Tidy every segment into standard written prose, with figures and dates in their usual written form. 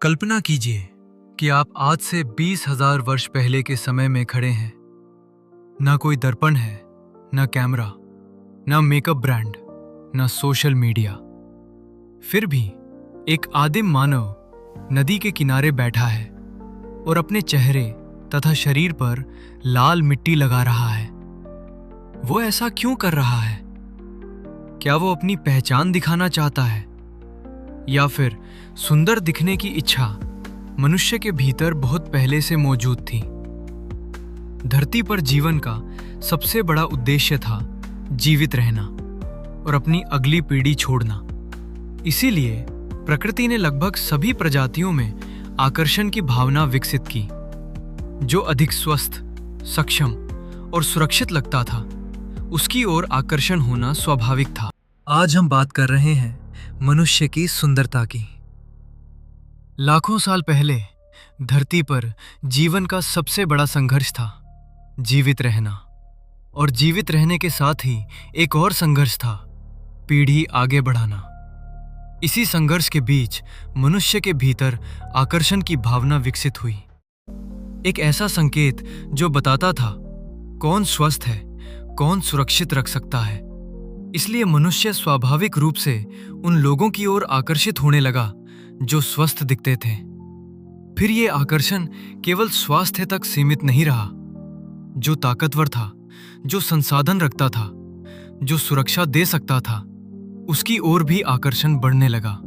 कल्पना कीजिए कि आप आज से 20,000 वर्ष पहले के समय में खड़े हैं। ना कोई दर्पण है, ना कैमरा, ना मेकअप ब्रांड, ना सोशल मीडिया। फिर भी एक आदिम मानव नदी के किनारे बैठा है और अपने चेहरे तथा शरीर पर लाल मिट्टी लगा रहा है। वो ऐसा क्यों कर रहा है? क्या वो अपनी पहचान दिखाना चाहता है, या फिर सुंदर दिखने की इच्छा मनुष्य के भीतर बहुत पहले से मौजूद थी? धरती पर जीवन का सबसे बड़ा उद्देश्य था जीवित रहना और अपनी अगली पीढ़ी छोड़ना। इसीलिए प्रकृति ने लगभग सभी प्रजातियों में आकर्षण की भावना विकसित की। जो अधिक स्वस्थ, सक्षम और सुरक्षित लगता था, उसकी ओर आकर्षण होना स्वाभाविक था। आज हम बात कर रहे हैं मनुष्य की सुंदरता की। लाखों साल पहले धरती पर जीवन का सबसे बड़ा संघर्ष था जीवित रहना, और जीवित रहने के साथ ही एक और संघर्ष था पीढ़ी आगे बढ़ाना। इसी संघर्ष के बीच मनुष्य के भीतर आकर्षण की भावना विकसित हुई। एक ऐसा संकेत जो बताता था कौन स्वस्थ है, कौन सुरक्षित रख सकता है। इसलिए मनुष्य स्वाभाविक रूप से उन लोगों की ओर आकर्षित होने लगा जो स्वस्थ दिखते थे। फिर ये आकर्षण केवल स्वास्थ्य तक सीमित नहीं रहा। जो ताकतवर था, जो संसाधन रखता था, जो सुरक्षा दे सकता था, उसकी ओर भी आकर्षण बढ़ने लगा।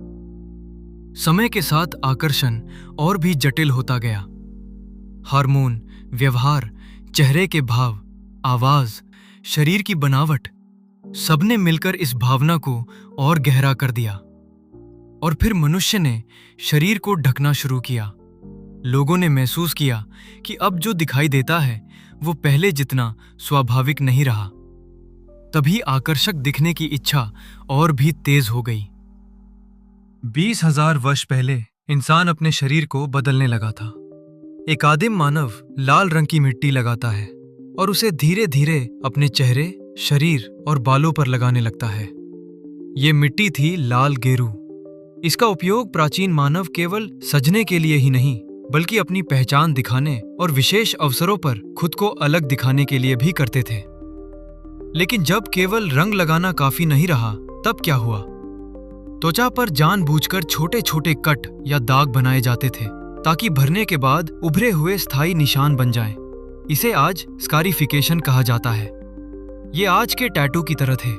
समय के साथ आकर्षण और भी जटिल होता गया। हार्मोन, व्यवहार, चेहरे के भाव, आवाज, शरीर की बनावट, सबने मिलकर इस भावना को और गहरा कर दिया। और फिर मनुष्य ने शरीर को ढकना शुरू किया। लोगों ने महसूस किया कि अब जो दिखाई देता है वो पहले जितना स्वाभाविक नहीं रहा। तभी आकर्षक दिखने की इच्छा और भी तेज हो गई। 20,000 वर्ष पहले इंसान अपने शरीर को बदलने लगा था। एक आदिम मानव लाल रंग की मिट्टी लगाता है और उसे धीरे धीरे अपने चेहरे, शरीर और बालों पर लगाने लगता है। ये मिट्टी थी लाल गेरू। इसका उपयोग प्राचीन मानव केवल सजने के लिए ही नहीं, बल्कि अपनी पहचान दिखाने और विशेष अवसरों पर खुद को अलग दिखाने के लिए भी करते थे। लेकिन जब केवल रंग लगाना काफी नहीं रहा, तब क्या हुआ? त्वचा पर जानबूझकर छोटे छोटे कट या दाग बनाए जाते थे ताकि भरने के बाद उभरे हुए स्थायी निशान बन जाएं। इसे आज स्कारिफिकेशन कहा जाता है। ये आज के टैटू की तरह थे।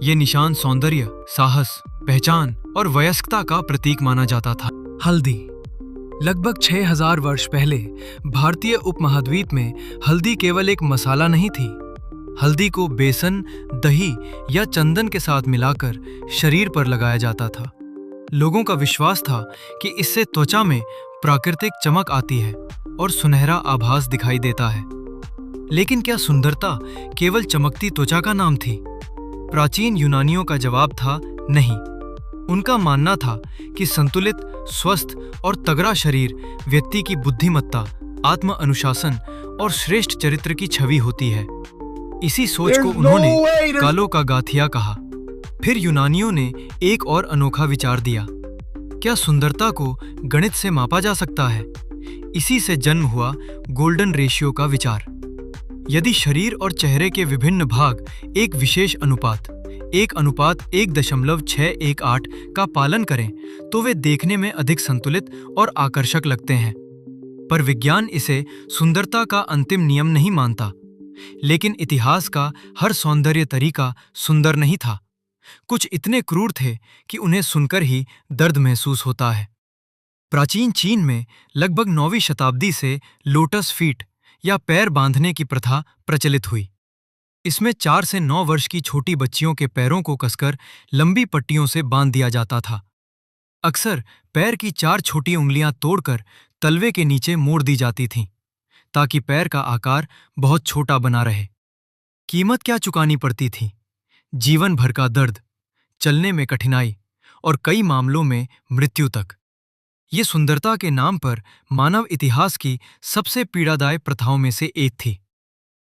ये निशान सौंदर्य, साहस, पहचान और वयस्कता का प्रतीक माना जाता था। हल्दी। लगभग 6,000 वर्ष पहले भारतीय उपमहाद्वीप में हल्दी केवल एक मसाला नहीं थी। हल्दी को बेसन, दही या चंदन के साथ मिलाकर शरीर पर लगाया जाता था। लोगों का विश्वास था कि इससे त्वचा में प्राकृतिक चमक आती है और सुनहरा आभास दिखाई देता है। लेकिन क्या सुंदरता केवल चमकती त्वचा का नाम थी? प्राचीन यूनानियों का जवाब था नहीं। उनका मानना था कि संतुलित, स्वस्थ और तगड़ा शरीर व्यक्ति की बुद्धिमत्ता, आत्म अनुशासन और श्रेष्ठ चरित्र की छवि होती है। इसी सोच को उन्होंने कालो का गाथिया कहा। फिर यूनानियों ने एक और अनोखा विचार दिया। क्या सुंदरता को गणित से मापा जा सकता है? इसी से जन्म हुआ गोल्डन रेशियो का विचार। यदि शरीर और चेहरे के विभिन्न भाग एक विशेष अनुपात 1:1.618 का पालन करें तो वे देखने में अधिक संतुलित और आकर्षक लगते हैं। पर विज्ञान इसे सुंदरता का अंतिम नियम नहीं मानता। लेकिन इतिहास का हर सौंदर्य तरीका सुंदर नहीं था। कुछ इतने क्रूर थे कि उन्हें सुनकर ही दर्द महसूस होता है। प्राचीन चीन में लगभग 9वीं शताब्दी से लोटस फीट या पैर बांधने की प्रथा प्रचलित हुई। इसमें 4 से 9 वर्ष की छोटी बच्चियों के पैरों को कसकर लंबी पट्टियों से बांध दिया जाता था। अक्सर पैर की 4 छोटी उंगलियां तोड़कर तलवे के नीचे मोड़ दी जाती थीं, ताकि पैर का आकार बहुत छोटा बना रहे। कीमत क्या चुकानी पड़ती थी? जीवन भर का दर्द, चलने में कठिनाई और कई मामलों में मृत्यु तक। ये सुंदरता के नाम पर मानव इतिहास की सबसे पीड़ादायक प्रथाओं में से एक थी।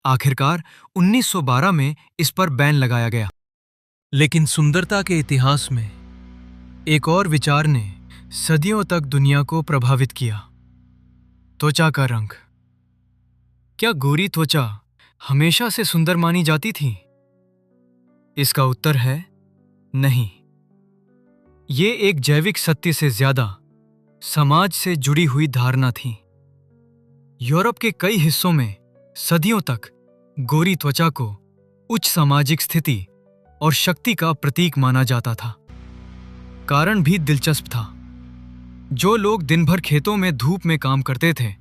आखिरकार 1912 में इस पर बैन लगाया गया। लेकिन सुंदरता के इतिहास में एक और विचार ने सदियों तक दुनिया को प्रभावित किया। त्वचा का रंग। क्या गोरी त्वचा हमेशा से सुंदर मानी जाती थी? इसका उत्तर है नहीं। ये एक जैविक सत्य से ज्यादा समाज से जुड़ी हुई धारणा थी। यूरोप के कई हिस्सों में सदियों तक गोरी त्वचा को उच्च सामाजिक स्थिति और शक्ति का प्रतीक माना जाता था। कारण भी दिलचस्प था। जो लोग दिन भर खेतों में धूप में काम करते थे,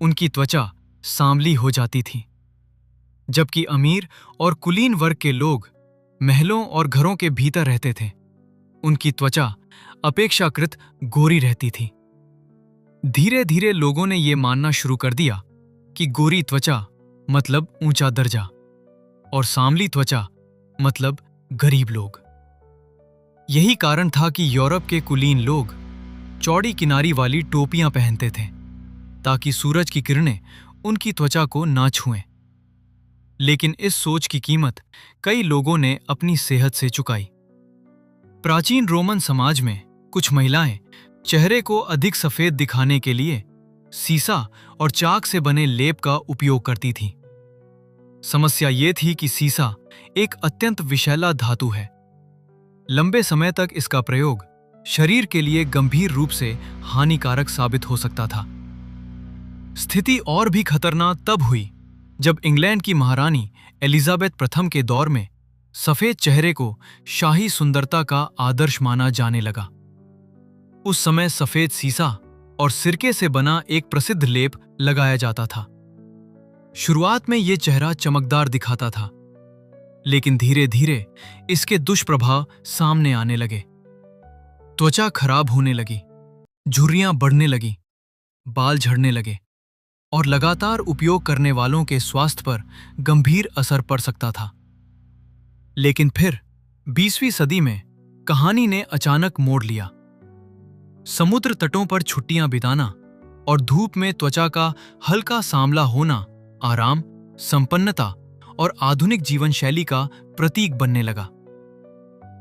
उनकी त्वचा सांवली हो जाती थी, जबकि अमीर और कुलीन वर्ग के लोग महलों और घरों के भीतर रहते थे, उनकी त्वचा अपेक्षाकृत गोरी रहती थी। धीरे धीरे लोगों ने यह मानना शुरू कर दिया कि गोरी त्वचा मतलब ऊंचा दर्जा और सांवली त्वचा मतलब गरीब लोग। यही कारण था कि यूरोप के कुलीन लोग चौड़ी किनारी वाली टोपियां पहनते थे ताकि सूरज की किरणें उनकी त्वचा को ना छुएं। लेकिन इस सोच की कीमत कई लोगों ने अपनी सेहत से चुकाई। प्राचीन रोमन समाज में कुछ महिलाएं चेहरे को अधिक सफेद दिखाने के लिए सीसा और चाक से बने लेप का उपयोग करती थीं। समस्या ये थी कि सीसा एक अत्यंत विषैला धातु है। लंबे समय तक इसका प्रयोग शरीर के लिए गंभीर रूप से हानिकारक साबित हो सकता था। स्थिति और भी खतरनाक तब हुई जब इंग्लैंड की महारानी एलिजाबेथ प्रथम के दौर में सफेद चेहरे को शाही सुंदरता का आदर्श माना जाने लगा। उस समय सफेद सीसा और सिरके से बना एक प्रसिद्ध लेप लगाया जाता था। शुरुआत में यह चेहरा चमकदार दिखाता था, लेकिन धीरे धीरे इसके दुष्प्रभाव सामने आने लगे। त्वचा खराब होने लगी, झुर्रियां बढ़ने लगी, बाल झड़ने लगे और लगातार उपयोग करने वालों के स्वास्थ्य पर गंभीर असर पड़ सकता था। लेकिन फिर 20वीं सदी में कहानी ने अचानक मोड़ लिया। समुद्र तटों पर छुट्टियां बिताना और धूप में त्वचा का हल्का सांवला होना आराम, संपन्नता और आधुनिक जीवन शैली का प्रतीक बनने लगा।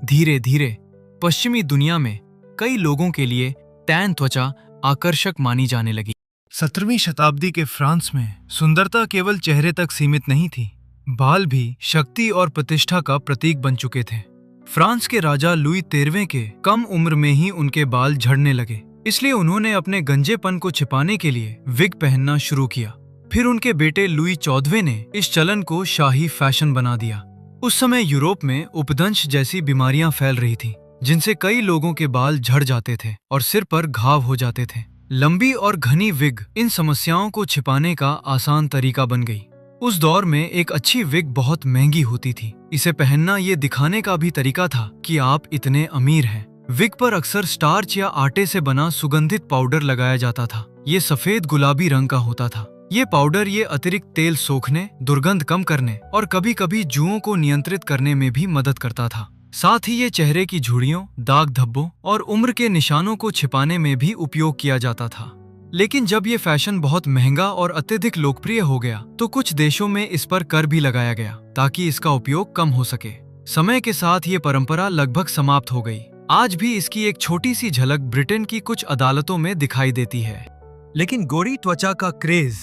धीरे धीरे पश्चिमी दुनिया में कई लोगों के लिए टैन त्वचा आकर्षक मानी जाने लगी। 17वीं शताब्दी के फ्रांस में सुंदरता केवल चेहरे तक सीमित नहीं थी, बाल भी शक्ति और प्रतिष्ठा का प्रतीक बन चुके थे। फ्रांस के राजा लुई 13वें के कम उम्र में ही उनके बाल झड़ने लगे, इसलिए उन्होंने अपने गंजेपन को छिपाने के लिए विग पहनना शुरू किया। फिर उनके बेटे लुई 14वें ने इस चलन को शाही फैशन बना दिया। उस समय यूरोप में उपदंश जैसी बीमारियां फैल रही थी, जिनसे कई लोगों के बाल झड़ जाते थे और सिर पर घाव हो जाते थे। लंबी और घनी विग इन समस्याओं को छिपाने का आसान तरीका बन गई। उस दौर में एक अच्छी विग बहुत महंगी होती थी। इसे पहनना ये दिखाने का भी तरीका था कि आप इतने अमीर हैं। विग पर अक्सर स्टार्च या आटे से बना सुगंधित पाउडर लगाया जाता था। ये सफेद गुलाबी रंग का होता था। ये पाउडर ये अतिरिक्त तेल सोखने, दुर्गंध कम करने और कभी-कभी जुओं को नियंत्रित करने में भी मदद करता था। साथ ही ये चेहरे की झुर्रियों, दाग धब्बों और उम्र के निशानों को छिपाने में भी उपयोग किया जाता था। लेकिन जब ये फैशन बहुत महंगा और अत्यधिक लोकप्रिय हो गया, तो कुछ देशों में इस पर कर भी लगाया गया ताकि इसका उपयोग कम हो सके। समय के साथ ये परंपरा लगभग समाप्त हो गई। आज भी इसकी एक छोटी सी झलक ब्रिटेन की कुछ अदालतों में दिखाई देती है। लेकिन गोरी त्वचा का क्रेज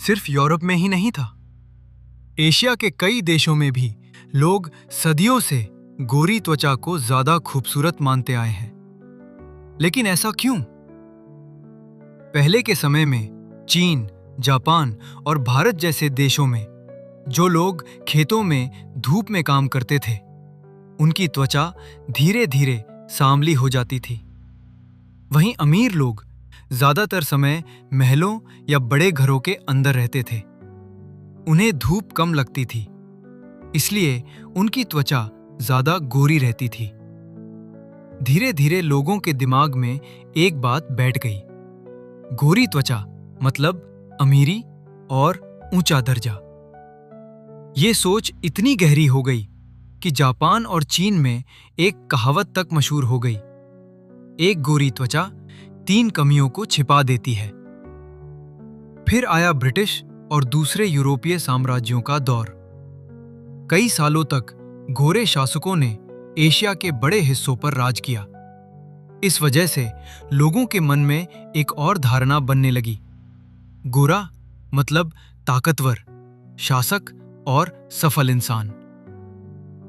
सिर्फ यूरोप में ही नहीं था। एशिया के कई देशों में भी लोग सदियों से गोरी त्वचा को ज्यादा खूबसूरत मानते आए हैं। लेकिन ऐसा क्यों? पहले के समय में चीन, जापान और भारत जैसे देशों में जो लोग खेतों में धूप में काम करते थे, उनकी त्वचा धीरे धीरे सांवली हो जाती थी। वहीं अमीर लोग ज्यादातर समय महलों या बड़े घरों के अंदर रहते थे। उन्हें धूप कम लगती थी, इसलिए उनकी त्वचा ज्यादा गोरी रहती थी। धीरे धीरे लोगों के दिमाग में एक बात बैठ गई, गोरी त्वचा मतलब अमीरी और ऊंचा दर्जा। ये सोच इतनी गहरी हो गई कि जापान और चीन में एक कहावत तक मशहूर हो गई, एक गोरी त्वचा 3 कमियों को छिपा देती है। फिर आया ब्रिटिश और दूसरे यूरोपीय साम्राज्यों का दौर। कई सालों तक गोरे शासकों ने एशिया के बड़े हिस्सों पर राज किया। इस वजह से लोगों के मन में एक और धारणा बनने लगी। गोरा मतलब ताकतवर, शासक और सफल इंसान।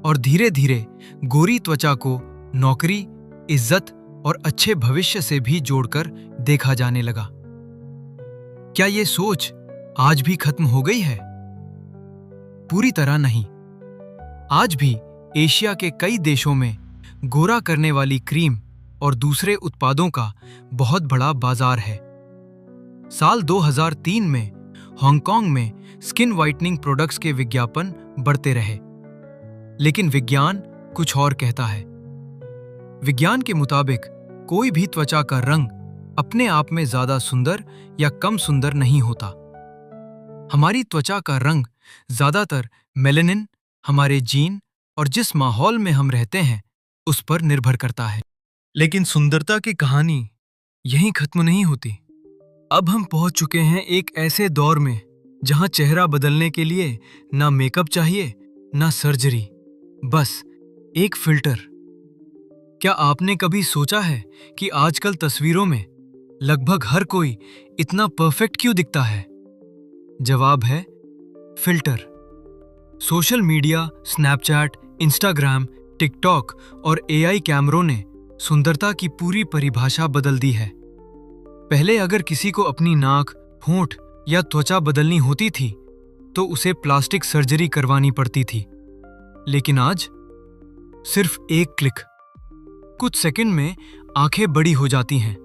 और धीरे धीरे गोरी त्वचा को नौकरी, इज्जत और अच्छे भविष्य से भी जोड़कर देखा जाने लगा। क्या ये सोच आज भी खत्म हो गई है? पूरी तरह नहीं। आज भी एशिया के कई देशों में गोरा करने वाली क्रीम और दूसरे उत्पादों का बहुत बड़ा बाजार है। साल 2003 में हांगकांग में स्किन वाइटनिंग प्रोडक्ट्स के विज्ञापन बढ़ते रहे, लेकिन विज्ञान कुछ और कहता है। विज्ञान के मुताबिक कोई भी त्वचा का रंग अपने आप में ज्यादा सुंदर या कम सुंदर नहीं होता। हमारी त्वचा का रंग ज्यादातर मेलेनिन, हमारे जीन और जिस माहौल में हम रहते हैं उस पर निर्भर करता है। लेकिन सुंदरता की कहानी यहीं खत्म नहीं होती। अब हम पहुंच चुके हैं एक ऐसे दौर में जहां चेहरा बदलने के लिए ना मेकअप चाहिए, ना सर्जरी, बस एक फिल्टर। क्या आपने कभी सोचा है कि आजकल तस्वीरों में लगभग हर कोई इतना परफेक्ट क्यों दिखता है? जवाब है filter. Social media, Snapchat, Instagram, TikTok और एआई कैमरों ने सुंदरता की पूरी परिभाषा बदल दी है। पहले अगर किसी को अपनी नाक, होंठ या त्वचा बदलनी होती थी तो उसे प्लास्टिक सर्जरी करवानी पड़ती थी। लेकिन आज सिर्फ एक क्लिक, कुछ सेकंड में आंखें बड़ी हो जाती हैं,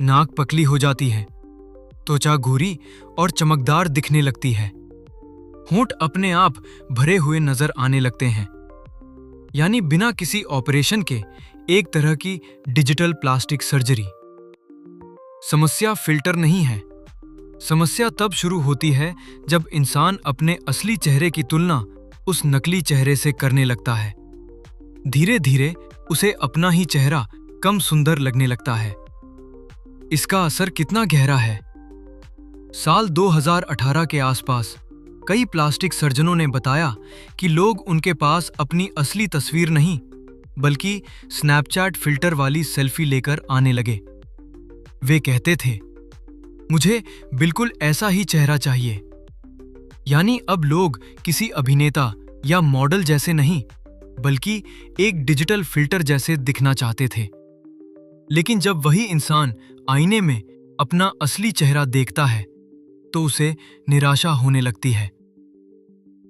नाक पतली हो जाती है, त्वचा गोरी और चमकदार दिखने लगती है, होंठ अपने आप भरे हुए नजर आने लगते हैं। यानी बिना किसी ऑपरेशन के एक तरह की डिजिटल प्लास्टिक सर्जरी। समस्या फिल्टर नहीं है। समस्या तब शुरू होती है जब इंसान अपने असली चेहरे की तुलना उस नकली चेहरे से करने लगता है। धीरे धीरे उसे अपना ही चेहरा कम सुंदर लगने लगता है। इसका असर कितना गहरा है? साल 2018 के आसपास कई प्लास्टिक सर्जनों ने बताया कि लोग उनके पास अपनी असली तस्वीर नहीं बल्कि स्नैपचैट फिल्टर वाली सेल्फी लेकर आने लगे। वे कहते थे, मुझे बिल्कुल ऐसा ही चेहरा चाहिए। यानी अब लोग किसी अभिनेता या मॉडल जैसे नहीं बल्कि एक डिजिटल फिल्टर जैसे दिखना चाहते थे। लेकिन जब वही इंसान आईने में अपना असली चेहरा देखता है तो उसे निराशा होने लगती है।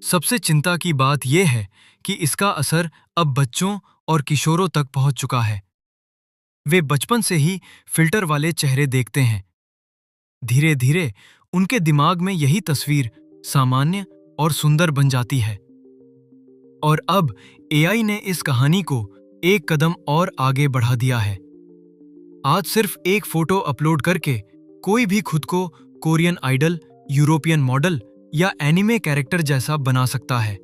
सबसे चिंता की बात यह है कि इसका असर अब बच्चों और किशोरों तक पहुंच चुका है। वे बचपन से ही फिल्टर वाले चेहरे देखते हैं। धीरे धीरे उनके दिमाग में यही तस्वीर सामान्य और सुंदर बन जाती है। और अब एआई ने इस कहानी को एक कदम और आगे बढ़ा दिया है। आज सिर्फ एक फोटो अपलोड करके कोई भी खुद को कोरियन आइडल, यूरोपियन मॉडल या एनिमे कैरेक्टर जैसा बना सकता है।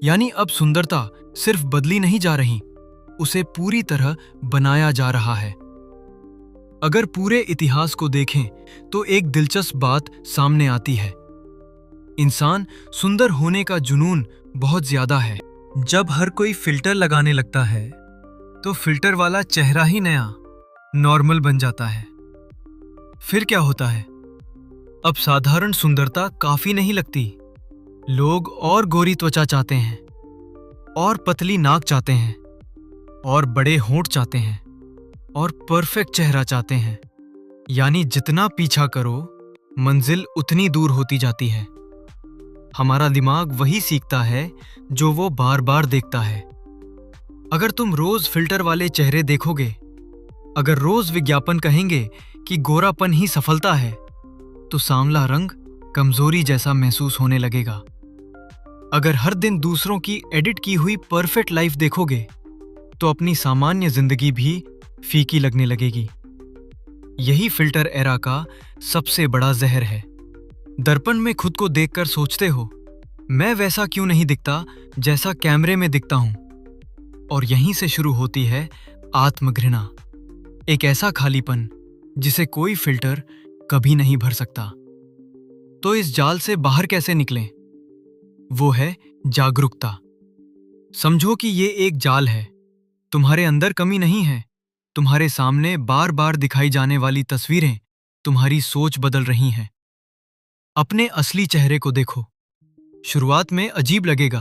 यानी अब सुंदरता सिर्फ बदली नहीं जा रही, उसे पूरी तरह बनाया जा रहा है। अगर पूरे इतिहास को देखें तो एक दिलचस्प बात सामने आती है। इंसान सुंदर होने का जुनून बहुत ज्यादा है। जब हर कोई फिल्टर लगाने लगता है तो फिल्टर वाला चेहरा ही नया नॉर्मल बन जाता है। फिर क्या होता है? अब साधारण सुंदरता काफी नहीं लगती। लोग और गोरी त्वचा चाहते हैं, और पतली नाक चाहते हैं, और बड़े होंठ चाहते हैं, और परफेक्ट चेहरा चाहते हैं। यानी जितना पीछा करो मंजिल उतनी दूर होती जाती है। हमारा दिमाग वही सीखता है जो वो बार बार देखता है। अगर तुम रोज फिल्टर वाले चेहरे देखोगे, अगर रोज विज्ञापन कहेंगे कि गोरापन ही सफलता है, तो सांवला रंग कमजोरी जैसा महसूस होने लगेगा। अगर हर दिन दूसरों की एडिट की हुई परफेक्ट लाइफ देखोगे, तो अपनी सामान्य जिंदगी भी फीकी लगने लगेगी। यही फिल्टर एरा का सबसे बड़ा जहर है। दर्पण में खुद को देखकर सोचते हो, मैं वैसा क्यों नहीं दिखता जैसा कैमरे में दिखता हूं। और यहीं से शुरू होती है आत्मघृणा, एक ऐसा खालीपन जिसे कोई फिल्टर कभी नहीं भर सकता। तो इस जाल से बाहर कैसे निकलें? वो है जागरूकता। समझो कि ये एक जाल है, तुम्हारे अंदर कमी नहीं है, तुम्हारे सामने बार बार दिखाई जाने वाली तस्वीरें तुम्हारी सोच बदल रही हैं। अपने असली चेहरे को देखो। शुरुआत में अजीब लगेगा,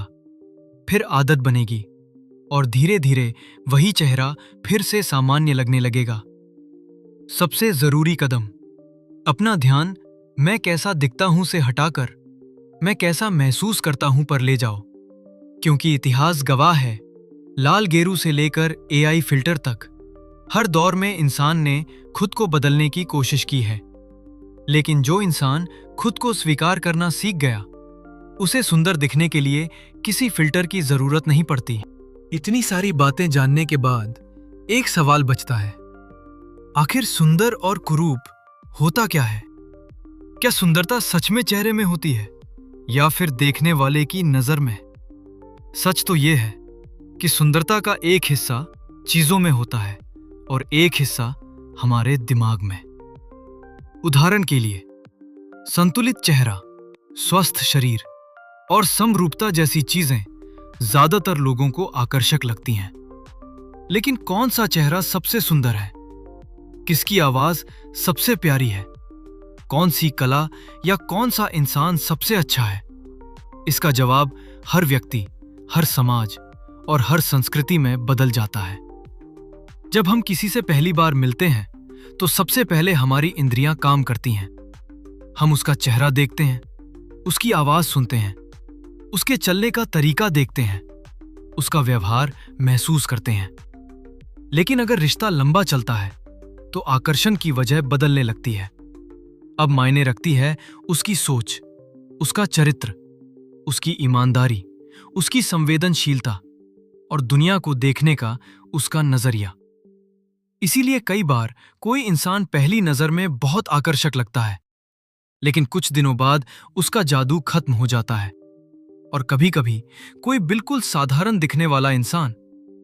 फिर आदत बनेगी और धीरे धीरे वही चेहरा फिर से सामान्य लगने लगेगा। सबसे जरूरी कदम, अपना ध्यान मैं कैसा दिखता हूं से हटाकर मैं कैसा महसूस करता हूं पर ले जाओ। क्योंकि इतिहास गवाह है, लाल गेरू से लेकर एआई फिल्टर तक हर दौर में इंसान ने खुद को बदलने की कोशिश की है। लेकिन जो इंसान खुद को स्वीकार करना सीख गया, उसे सुंदर दिखने के लिए किसी फिल्टर की जरूरत नहीं पड़ती। इतनी सारी बातें जानने के बाद एक सवाल बचता है, आखिर सुंदर और कुरूप होता क्या है? क्या सुंदरता सच में चेहरे में होती है या फिर देखने वाले की नजर में? सच तो यह है कि सुंदरता का एक हिस्सा चीजों में होता है और एक हिस्सा हमारे दिमाग में। उदाहरण के लिए, संतुलित चेहरा, स्वस्थ शरीर और समरूपता जैसी चीजें ज्यादातर लोगों को आकर्षक लगती हैं। लेकिन कौन सा चेहरा सबसे सुंदर है? किसकी आवाज सबसे प्यारी है? कौन सी कला या कौन सा इंसान सबसे अच्छा है? इसका जवाब हर व्यक्ति, हर समाज और हर संस्कृति में बदल जाता है। जब हम किसी से पहली बार मिलते हैं तो सबसे पहले हमारी इंद्रियां काम करती हैं। हम उसका चेहरा देखते हैं, उसकी आवाज सुनते हैं, उसके चलने का तरीका देखते हैं, उसका व्यवहार महसूस करते हैं। लेकिन अगर रिश्ता लंबा चलता है तो आकर्षण की वजह बदलने लगती है। अब मायने रखती है उसकी सोच, उसका चरित्र, उसकी ईमानदारी, उसकी संवेदनशीलता और दुनिया को देखने का उसका नजरिया। इसीलिए कई बार कोई इंसान पहली नजर में बहुत आकर्षक लगता है, लेकिन कुछ दिनों बाद उसका जादू खत्म हो जाता है। और कभी-कभी कोई बिल्कुल साधारण दिखने वाला इंसान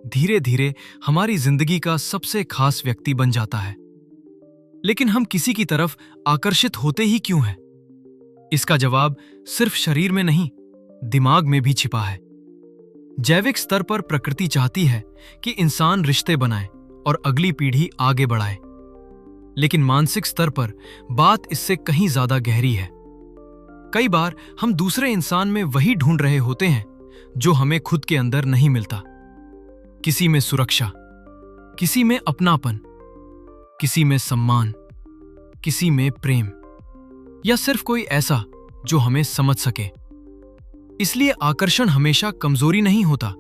धीरे धीरे हमारी जिंदगी का सबसे खास व्यक्ति बन जाता है। लेकिन हम किसी की तरफ आकर्षित होते ही क्यों हैं? इसका जवाब सिर्फ शरीर में नहीं, दिमाग में भी छिपा है। जैविक स्तर पर प्रकृति चाहती है कि इंसान रिश्ते बनाए और अगली पीढ़ी आगे बढ़ाए। लेकिन मानसिक स्तर पर बात इससे कहीं ज्यादा गहरी है। कई बार हम दूसरे इंसान में वही ढूंढ रहे होते हैं जो हमें खुद के अंदर नहीं मिलता। किसी में सुरक्षा, किसी में अपनापन, किसी में सम्मान, किसी में प्रेम, या सिर्फ कोई ऐसा जो हमें समझ सके। इसलिए आकर्षण हमेशा कमजोरी नहीं होता,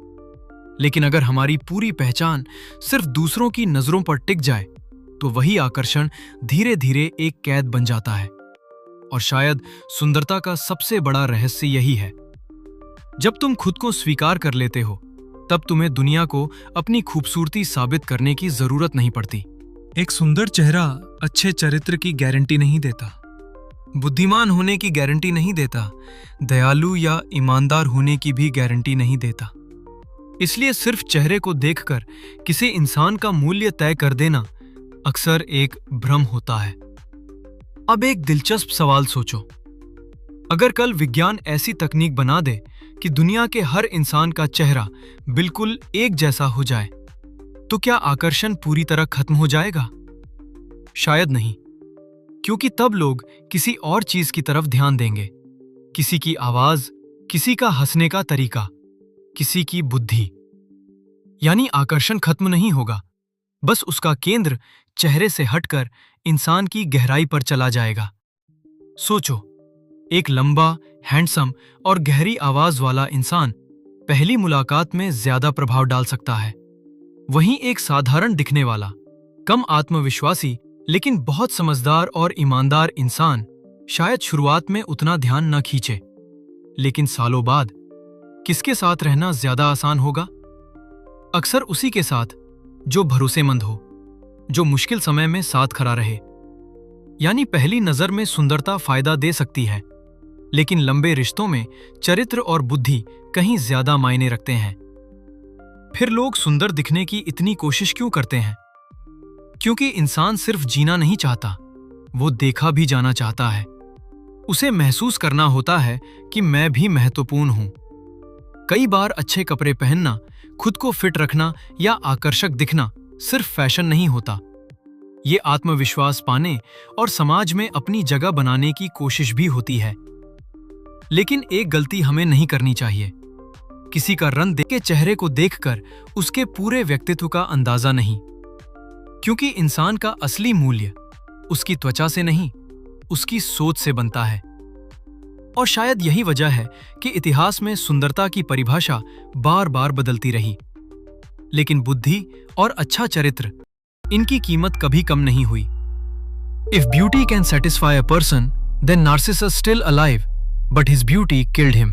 लेकिन अगर हमारी पूरी पहचान सिर्फ दूसरों की नजरों पर टिक जाए तो वही आकर्षण धीरे धीरे एक कैद बन जाता है। और शायद सुंदरता का सबसे बड़ा रहस्य यही है, जब तुम खुद को स्वीकार कर लेते हो तब तुम्हें दुनिया को अपनी खूबसूरती साबित करने की जरूरत नहीं पड़ती। एक सुंदर चेहरा अच्छे चरित्र की गारंटी नहीं देता, बुद्धिमान होने की गारंटी नहीं देता, दयालु या ईमानदार होने की भी गारंटी नहीं देता। इसलिए सिर्फ चेहरे को देखकर किसी इंसान का मूल्य तय कर देना अक्सर एक भ्रम होता है। अब एक दिलचस्प सवाल सोचो, अगर कल विज्ञान ऐसी तकनीक बना दे कि दुनिया के हर इंसान का चेहरा बिल्कुल एक जैसा हो जाए, तो क्या आकर्षण पूरी तरह खत्म हो जाएगा? शायद नहीं, क्योंकि तब लोग किसी और चीज की तरफ ध्यान देंगे। किसी की आवाज, किसी का हंसने का तरीका, किसी की बुद्धि। यानी आकर्षण खत्म नहीं होगा, बस उसका केंद्र चेहरे से हटकर इंसान की गहराई पर चला जाएगा। सोचो, एक लंबा, हैंडसम और गहरी आवाज वाला इंसान पहली मुलाकात में ज्यादा प्रभाव डाल सकता है। वहीं एक साधारण दिखने वाला, कम आत्मविश्वासी लेकिन बहुत समझदार और ईमानदार इंसान शायद शुरुआत में उतना ध्यान न खींचे, लेकिन सालों बाद किसके साथ रहना ज्यादा आसान होगा? अक्सर उसी के साथ जो भरोसेमंद हो, जो मुश्किल समय में साथ खड़ा रहे। यानी पहली नजर में सुंदरता फायदा दे सकती है, लेकिन लंबे रिश्तों में चरित्र और बुद्धि कहीं ज्यादा मायने रखते हैं। फिर लोग सुंदर दिखने की इतनी कोशिश क्यों करते हैं? क्योंकि इंसान सिर्फ जीना नहीं चाहता, वो देखा भी जाना चाहता है। उसे महसूस करना होता है कि मैं भी महत्वपूर्ण हूं। कई बार अच्छे कपड़े पहनना, खुद को फिट रखना या आकर्षक दिखना सिर्फ फैशन नहीं होता, ये आत्मविश्वास पाने और समाज में अपनी जगह बनाने की कोशिश भी होती है। लेकिन एक गलती हमें नहीं करनी चाहिए, किसी का रंग देख के चेहरे को देखकर उसके पूरे व्यक्तित्व का अंदाजा नहीं, क्योंकि इंसान का असली मूल्य उसकी त्वचा से नहीं, उसकी सोच से बनता है। और शायद यही वजह है कि इतिहास में सुंदरता की परिभाषा बार बार बदलती रही, लेकिन बुद्धि और अच्छा चरित्र, इनकी कीमत कभी कम नहीं हुई। If beauty can satisfy a person, then Narcissus still alive, but his beauty killed him.